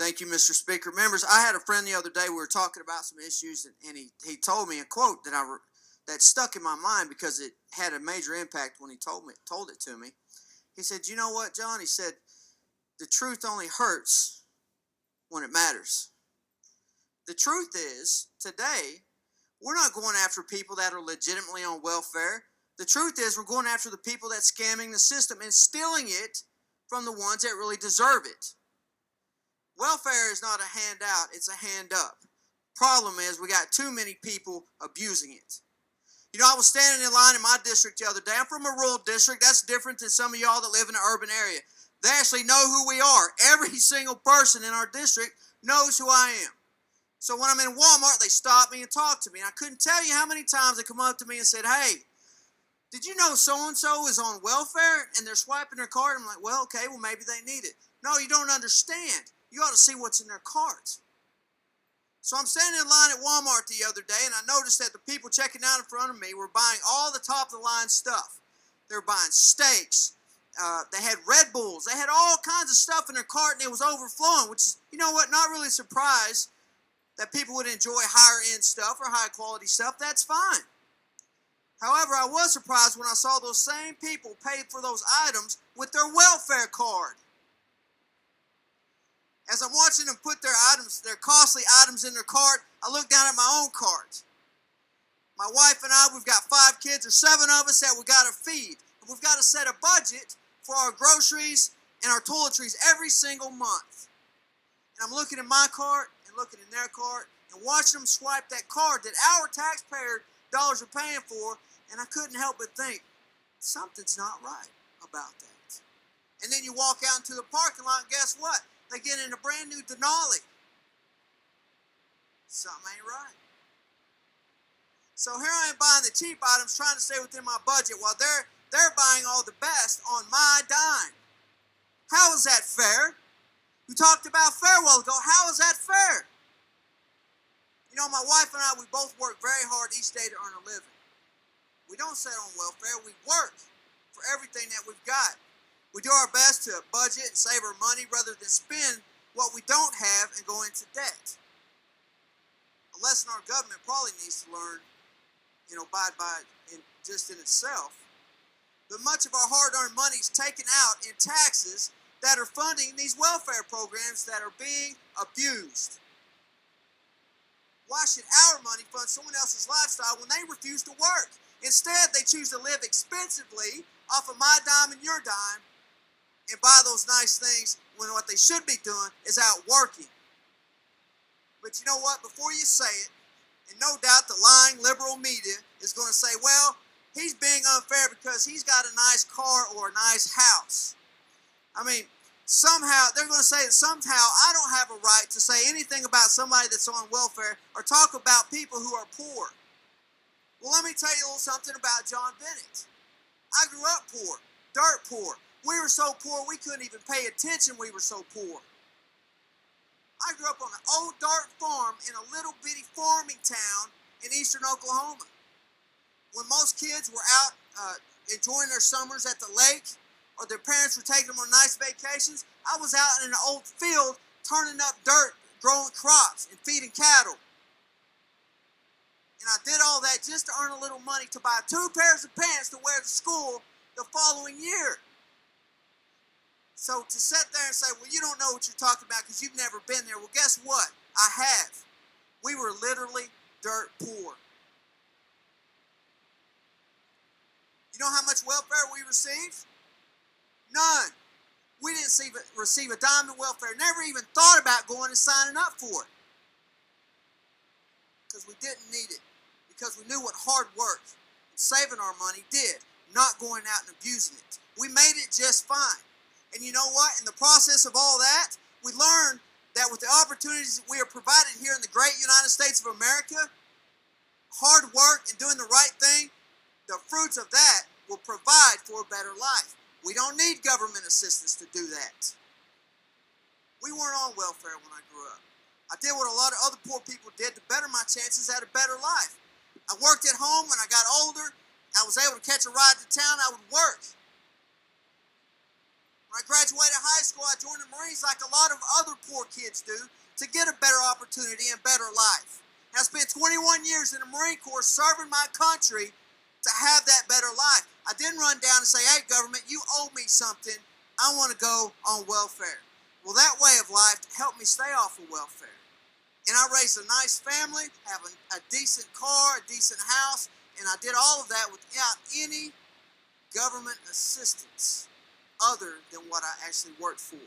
Thank you, Mr. Speaker. Members, I had a friend the other day. We were talking about some issues, and he told me a quote that stuck in my mind because it had a major impact when he told it to me. He said, "You know what, John?" He said, "The truth only hurts when it matters." The truth is, today, we're not going after people that are legitimately on welfare. The truth is, we're going after the people that's scamming the system and stealing it from the ones that really deserve it. Welfare is not a handout, it's a hand up. Problem is, we got too many people abusing it. You know, I was standing in line in my district the other day. I'm from a rural district. That's different than some of y'all that live in an urban area. They actually know who we are. Every single person in our district knows who I am. So when I'm in Walmart, they stop me and talk to me. And I couldn't tell you how many times they come up to me and said, "Hey, did you know so-and-so is on welfare?" And they're swiping their card. I'm like, "Well, okay, well, maybe they need it." No, you don't understand. You ought to see what's in their cards. So I'm standing in line at Walmart the other day, and I noticed that the people checking out in front of me were buying all the top-of-the-line stuff. They were buying steaks. They had Red Bulls. They had all kinds of stuff in their cart, and it was overflowing, which is, you know what, not really surprised that people would enjoy higher-end stuff or high-quality stuff. That's fine. However, I was surprised when I saw those same people pay for those items with their welfare card. As I'm watching them put their costly items in their cart, I look down at my own cart. My wife and I, we've got 5 kids, or 7 of us that we got to feed. And we've got to set a budget for our groceries and our toiletries every single month. And I'm looking at my cart and looking in their cart and watching them swipe that card that our taxpayer dollars are paying for, and I couldn't help but think, something's not right about that. And then you walk out into the parking lot, and guess what? They get in a brand new Denali. Something ain't right. So here I am buying the cheap items, trying to stay within my budget, while they're buying all the best on my dime. How is that fair? We talked about fair a while ago. How is that fair? You know, my wife and I, we both work very hard each day to earn a living. We don't sit on welfare. We work for everything that we've got. We do our best to budget and save our money rather than spend what we don't have and go into debt. A lesson our government probably needs to learn, abide by just in itself. But much of our hard-earned money is taken out in taxes that are funding these welfare programs that are being abused. Why should our money fund someone else's lifestyle when they refuse to work? Instead, they choose to live expensively off of my dime and your dime and buy those nice things when what they should be doing is out working. But you know what? Before you say it, and no doubt the lying liberal media is going to say, well, he's being unfair because he's got a nice car or a nice house. I mean, somehow, they're going to say that somehow I don't have a right to say anything about somebody that's on welfare or talk about people who are poor. Well, let me tell you a little something about John Bennett. I grew up poor, dirt poor. We were so poor we couldn't even pay attention, we were so poor. I grew up on an old dirt farm in a little bitty farming town in eastern Oklahoma. When most kids were out enjoying their summers at the lake, or their parents were taking them on nice vacations, I was out in an old field turning up dirt, growing crops, and feeding cattle. And I did all that just to earn a little money to buy 2 pairs of pants to wear to school the following year. So to sit there and say, well, you don't know what you're talking about because you've never been there. Well, guess what? I have. We were literally dirt poor. You know how much welfare we received? None. We didn't receive a dime in welfare. Never even thought about going and signing up for it. Because we didn't need it. Because we knew what hard work and saving our money did. Not going out and abusing it. We made it just fine. And you know what? In the process of all that, we learned that with the opportunities that we are provided here in the great United States of America, hard work and doing the right thing, the fruits of that will provide for a better life. We don't need government assistance to do that. We weren't on welfare when I grew up. I did what a lot of other poor people did to better my chances at a better life. I worked at home. When I got older, I was able to catch a ride to town. I would work. When I graduated high school, I joined the Marines like a lot of other poor kids do to get a better opportunity and better life. And I spent 21 years in the Marine Corps serving my country to have that better life. I didn't run down and say, hey, government, you owe me something. I want to go on welfare. Well, that way of life helped me stay off of welfare. And I raised a nice family, have a decent car, a decent house, and I did all of that without any government assistance other than what I actually worked for.